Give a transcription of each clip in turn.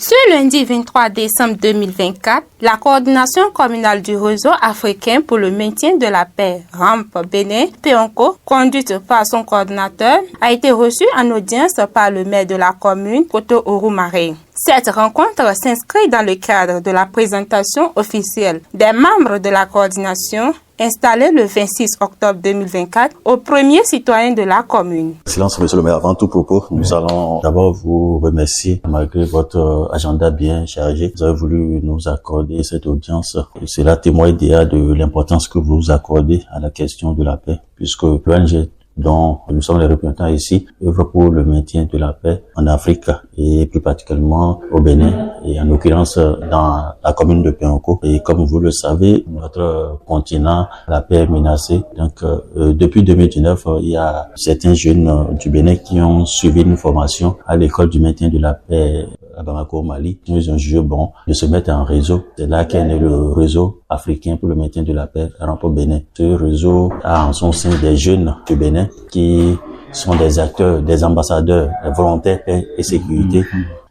Ce lundi 23 décembre 2024, la coordination communale du réseau africain pour le maintien de la paix, RAMP Bénin, PEONCO, conduite par son coordinateur, a été reçue en audience par le maire de la commune, Koto Ouroumaré. Cette rencontre s'inscrit dans le cadre de la présentation officielle des membres de la coordination installée le 26 octobre 2024 aux premiers citoyens de la commune. Silence, monsieur le maire, avant tout propos, nous allons d'abord vous remercier malgré votre agenda bien chargé. Vous avez voulu nous accorder cette audience. Cela témoigne déjà de l'importance que vous accordez à la question de la paix, puisque l'ONG dont nous sommes les représentants ici, œuvre pour le maintien de la paix en Afrique et plus particulièrement au Bénin et en l'occurrence dans la commune de PEONCO. Et comme vous le savez, notre continent, la paix est menacée. Donc depuis 2019, il y a certains jeunes du Bénin qui ont suivi une formation à l'école du maintien de la paix à Bamako, au Mali. Ils ont jugé bon de se mettre en réseau. C'est là qu'est né le réseau africain pour le maintien de la paix, RAMP Bénin. Ce réseau a en son sein des jeunes du Bénin qui sont des acteurs, des ambassadeurs, des volontaires paix et sécurité.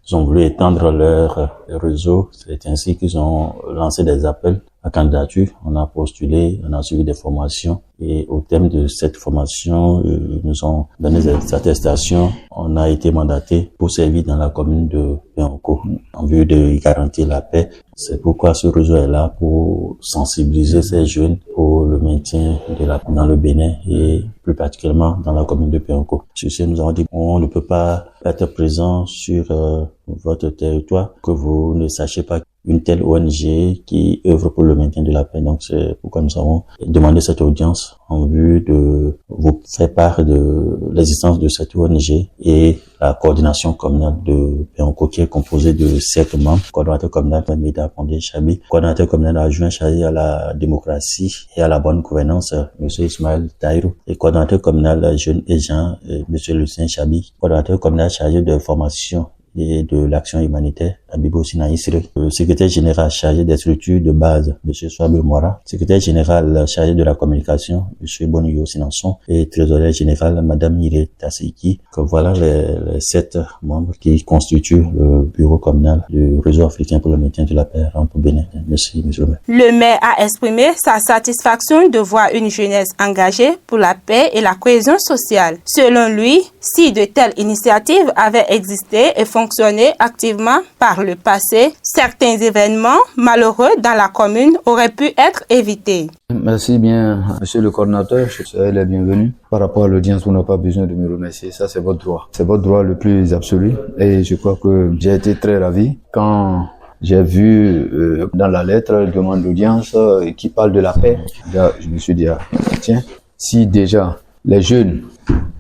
Ils ont voulu étendre leur réseau. C'est ainsi qu'ils ont lancé des appels à candidature. On a postulé, on a suivi des formations et au thème de cette formation, ils nous ont donné des attestations. On a été mandaté pour servir dans la commune de PEONCO en vue de garantir la paix. C'est pourquoi ce réseau est là pour sensibiliser ces jeunes pour le maintien de la paix dans le Bénin et plus particulièrement dans la commune de PEONCO. Sur ce, nous avons dit on ne peut pas être présent sur votre territoire que vous ne sachiez pas une telle ONG qui œuvre pour le maintien de la paix. Donc c'est pourquoi nous avons demandé cette audience en vue de vous faire part de l'existence de cette ONG et la coordination communale de PEONCO qui est composée de 7 membres. Coordonnateur communal Meda Pondé Chabi, coordonnateur communal adjoint chargé à la démocratie et à la bonne gouvernance, M. Ismaël Taïrou, et coordonnateur communal jeunes et gens, M. Lucien Chabi, coordonnateur communal chargé de formation et de l'action humanitaire, Abibo Sinaïsre, le secrétaire général chargé des structures de base, M. Swabe Mora, secrétaire général chargé de la communication, M. Boniyo Sinanson, et trésorier général, Mme Mire Tassiki. Que voilà les 7 membres qui constituent le bureau communal du réseau africain pour le maintien de la paix, RAMP Bénin. Merci, M. le maire. Le maire a exprimé sa satisfaction de voir une jeunesse engagée pour la paix et la cohésion sociale. Selon lui, si de telles initiatives avaient existé et fonctionné activement par le passé, certains événements malheureux dans la commune auraient pu être évités. Merci bien, monsieur le coordinateur. Je suis les bienvenus. Par rapport à l'audience, vous n'avez pas besoin de me remercier. Ça, c'est votre droit. C'est votre droit le plus absolu. Et je crois que j'ai été très ravi quand j'ai vu dans la lettre demande d'audience qui parle de la paix. Là, je me suis dit, ah, tiens, si déjà les jeunes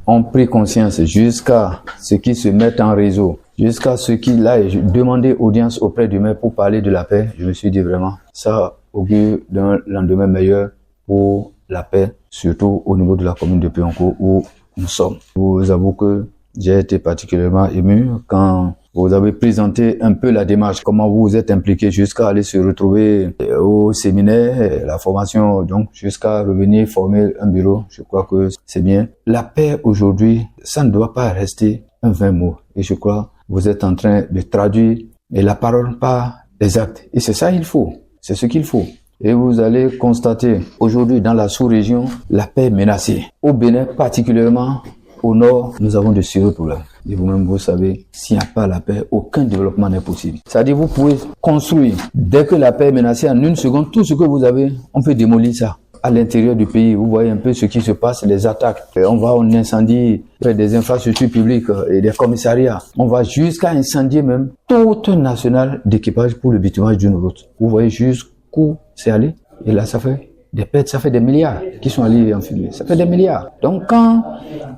ont pris conscience jusqu'à ce qu'ils se mettent en réseau, jusqu'à ce qu'il aille demander audience auprès du maire pour parler de la paix, je me suis dit vraiment, ça augure d'un lendemain meilleur pour la paix, surtout au niveau de la commune de PEONCO où nous sommes. Je vous avoue que j'ai été particulièrement ému quand vous avez présenté un peu la démarche, comment vous vous êtes impliqué jusqu'à aller se retrouver au séminaire, la formation, donc jusqu'à revenir former un bureau. Je crois que c'est bien. La paix aujourd'hui, ça ne doit pas rester un vain mot. Et je crois que vous êtes en train de traduire la parole par les actes. Et c'est ça qu'il faut. C'est ce qu'il faut. Et vous allez constater aujourd'hui dans la sous-région, la paix est menacée. Au Bénin particulièrement, au nord, nous avons de sérieux problèmes. Et vous-même, vous savez, s'il n'y a pas la paix, aucun développement n'est possible. C'est-à-dire, vous pouvez construire. Dès que la paix est menacée, en une seconde, tout ce que vous avez, on peut démolir ça. À l'intérieur du pays, vous voyez un peu ce qui se passe, les attaques. On incendie des infrastructures publiques et des commissariats. On va jusqu'à incendier même toute nationale d'équipage pour le bitumage d'une route. Vous voyez jusqu'où c'est allé. Et là, ça fait des pertes, ça fait des milliards qui sont allés en fumée. Ça fait des milliards. Donc, quand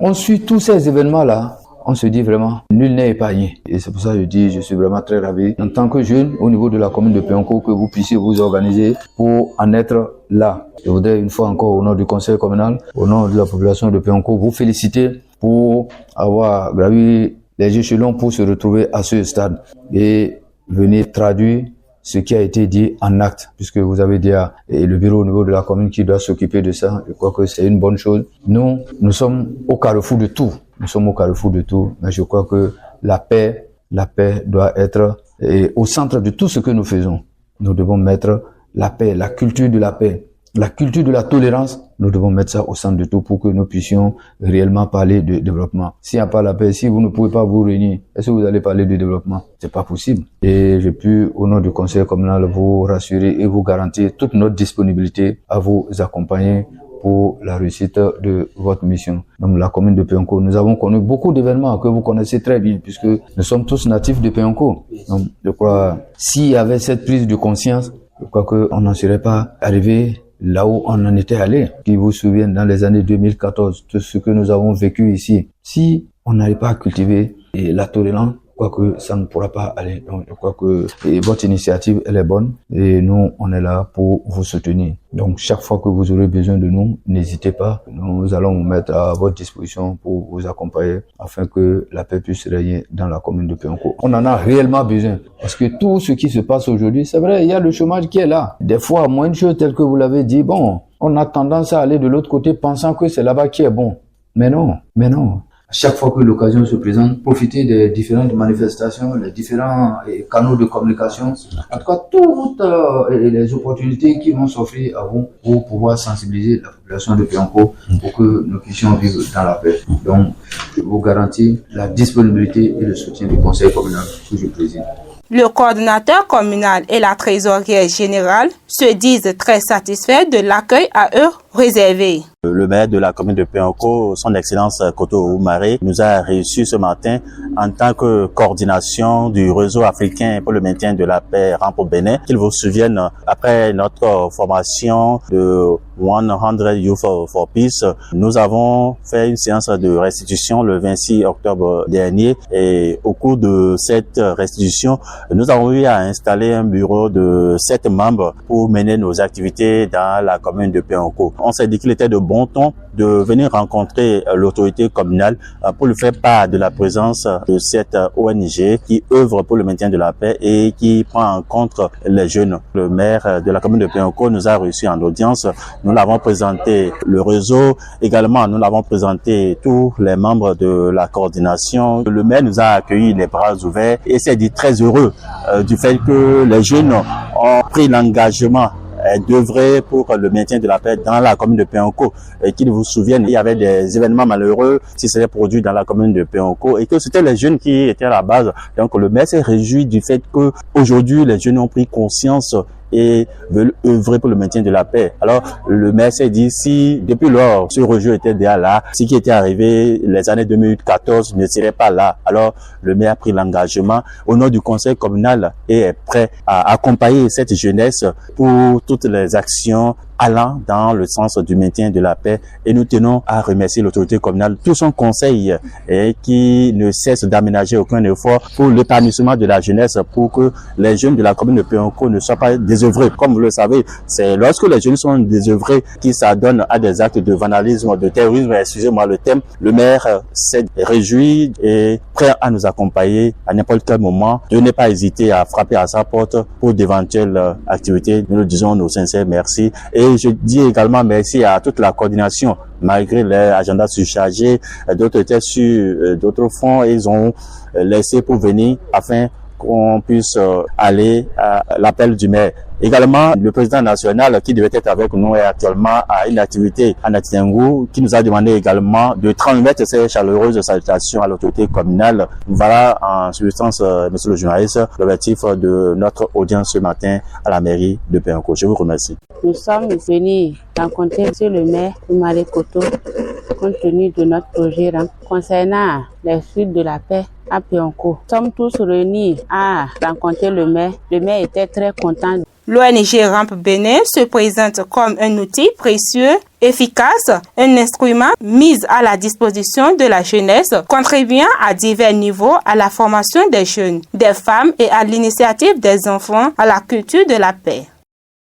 on suit tous ces événements-là, on se dit vraiment, nul n'est épargné. Et c'est pour ça que je dis, je suis vraiment très ravi, en tant que jeune, au niveau de la commune de PEONCO, que vous puissiez vous organiser pour en être là. Je voudrais une fois encore, au nom du conseil communal, au nom de la population de PEONCO, vous féliciter pour avoir gravi les échelons pour se retrouver à ce stade et venir traduire ce qui a été dit en acte, puisque vous avez déjà le bureau au niveau de la commune qui doit s'occuper de ça. Je crois que c'est une bonne chose. Nous sommes au carrefour de tout. Nous sommes au carrefour de tout, mais je crois que la paix doit être Et au centre de tout ce que nous faisons, nous devons mettre la paix, la culture de la paix, la culture de la tolérance. Nous devons mettre ça au centre de tout pour que nous puissions réellement parler de développement. S'il n'y a pas la paix, si vous ne pouvez pas vous réunir, est-ce que vous allez parler de développement? C'est pas possible. Et j'ai pu, au nom du conseil communal, vous rassurer et vous garantir toute notre disponibilité à vous accompagner pour la réussite de votre mission. Donc la commune de Péonko, nous avons connu beaucoup d'événements que vous connaissez très bien puisque nous sommes tous natifs de Péonko. Donc je crois, s'il y avait cette prise de conscience, je crois qu'on n'en serait pas arrivé là où on en était allé. Qui vous souviennent dans les années 2014, tout ce que nous avons vécu ici. Si on n'arrive pas à cultiver la tolérance, je crois que ça ne pourra pas aller. Donc, je crois que votre initiative, elle est bonne et nous, on est là pour vous soutenir. Donc, chaque fois que vous aurez besoin de nous, n'hésitez pas. Nous allons vous mettre à votre disposition pour vous accompagner afin que la paix puisse régner dans la commune de Péonko. On en a réellement besoin parce que tout ce qui se passe aujourd'hui, c'est vrai, il y a le chômage qui est là. Des fois, moins de choses telles que vous l'avez dit, bon, on a tendance à aller de l'autre côté pensant que c'est là-bas qui est bon. Mais non. Chaque fois que l'occasion se présente, profitez des différentes manifestations, les différents canaux de communication, en tout cas toutes les opportunités qui vont s'offrir à vous pour pouvoir sensibiliser la population de Péonko pour que nous puissions vivre dans la paix. Donc, je vous garantis la disponibilité et le soutien du conseil communal que je préside. Le coordonnateur communal et la trésorière générale se disent très satisfaits de l'accueil à eux réservé. Le maire de la commune de Péonko, son excellence Koto Oumaré, nous a reçus ce matin en tant que coordination du réseau africain pour le maintien de la paix Rampo Bénin. Qu'ils vous souviennent, après notre formation de 100 Youth for Peace, nous avons fait une séance de restitution le 26 octobre dernier et au cours de cette restitution, nous avons eu à installer un bureau de 7 membres pour mener nos activités dans la commune de Péonko. On s'est dit qu'il était de bon ton de venir rencontrer l'autorité communale pour lui faire part de la présence de cette ONG qui œuvre pour le maintien de la paix et qui prend en compte les jeunes. Le maire de la commune de Péonko nous a reçus en audience. Nous l'avons présenté le réseau. Également, nous l'avons présenté tous les membres de la coordination. Le maire nous a accueillis les bras ouverts et s'est dit très heureux du fait que les jeunes ont pris l'engagement d'œuvrer pour le maintien de la paix dans la commune de Péonko. Et qu'ils vous souviennent, il y avait des événements malheureux qui s'étaient produits dans la commune de Péonko et que c'était les jeunes qui étaient à la base. Donc le maire s'est réjoui du fait que aujourd'hui les jeunes ont pris conscience et veulent œuvrer pour le maintien de la paix. Alors, le maire s'est dit, si depuis lors, ce rejet était déjà là, ce qui était arrivé les années 2014 ne serait pas là. Alors, le maire a pris l'engagement au nom du conseil communal et est prêt à accompagner cette jeunesse pour toutes les actions allant dans le sens du maintien de la paix. Et nous tenons à remercier l'autorité communale, tout son conseil qui ne cesse d'aménager aucun effort pour l'épanouissement de la jeunesse, pour que les jeunes de la commune de Péonko ne soient pas désœuvrés. Comme vous le savez, c'est lorsque les jeunes sont désœuvrés qui s'adonnent à des actes de vandalisme, de terrorisme, excusez-moi le thème. Le maire s'est réjoui et prêt à nous accompagner à n'importe quel moment. De ne pas hésiter à frapper à sa porte pour d'éventuelles activités. Nous le disons nos sincères merci. Et je dis également merci à toute la coordination, malgré les agendas surchargés, d'autres étaient sur d'autres fronts et ils ont laissé pour venir afin qu'on puisse aller à l'appel du maire. Également, le président national qui devait être avec nous est actuellement à une activité à Natinengou, qui nous a demandé également de transmettre ces chaleureuses salutations à l'autorité communale. Voilà en substance, monsieur le journaliste, l'objectif de notre audience ce matin à la mairie de Péonko. Je vous remercie. Nous sommes venus rencontrer monsieur le maire Oumaré Koto compte tenu de notre projet concernant les suites de la paix à Péonko. Nous sommes tous réunis à rencontrer le maire. Le maire était très content. L'ONG Rampo Bénin se présente comme un outil précieux, efficace, un instrument mis à la disposition de la jeunesse, contribuant à divers niveaux à la formation des jeunes, des femmes et à l'initiative des enfants à la culture de la paix.